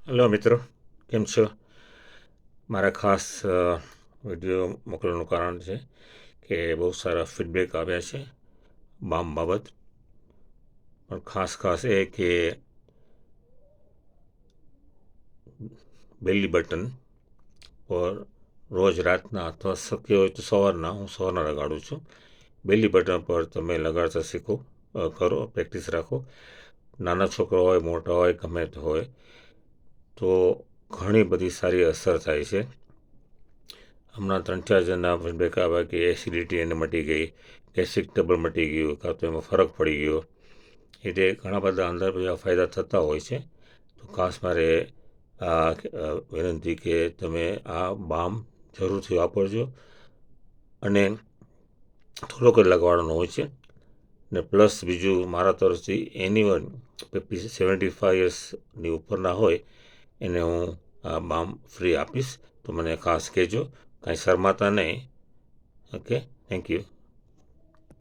Hello મિત્રો, કેમ છો? મારા ખાસ વિડીયો મોકલવાનું કારણ છે કે બહુ સારા ફીડબેક આવ્યા છે બામ બાબત. પણ ખાસ એ કે બેલી બટન પર રોજ રાતના અથવા શક્ય હોય તો સવારના, હું સવારના લગાડું છું. બેલી બટન પર તમે લગાડતા શીખો, કરો, પ્રેક્ટિસ રાખો. નાના છોકરા હોય, મોટા હોય, ગમે તે હોય, તો ઘણી બધી સારી અસર થાય છે. હમણાં 3-4 જણના ફીડબેક આવ્યા કે એસિડિટી એને મટી ગઈ, ગેસ્ટ્રિક ટ્રબલ મટી ગયું, કાં તો એમાં ફરક પડી ગયો. એટલે ઘણા બધા અંદર બધા ફાયદા થતા હોય છે. તો ખાસ મારે આ વિનંતી કે તમે આ બામ જરૂરથી વાપરજો. અને થોડોક જ લગાડવાનો હોય છે. ને પ્લસ બીજું મારા તરફથી એનીવન 75 યર્સની ઉપરના હોય એને હું આ બામ ફ્રી આપીશ. તો મને ખાસ કહેજો, કાંઈ શરમાતા નહીં. Okay, thank you.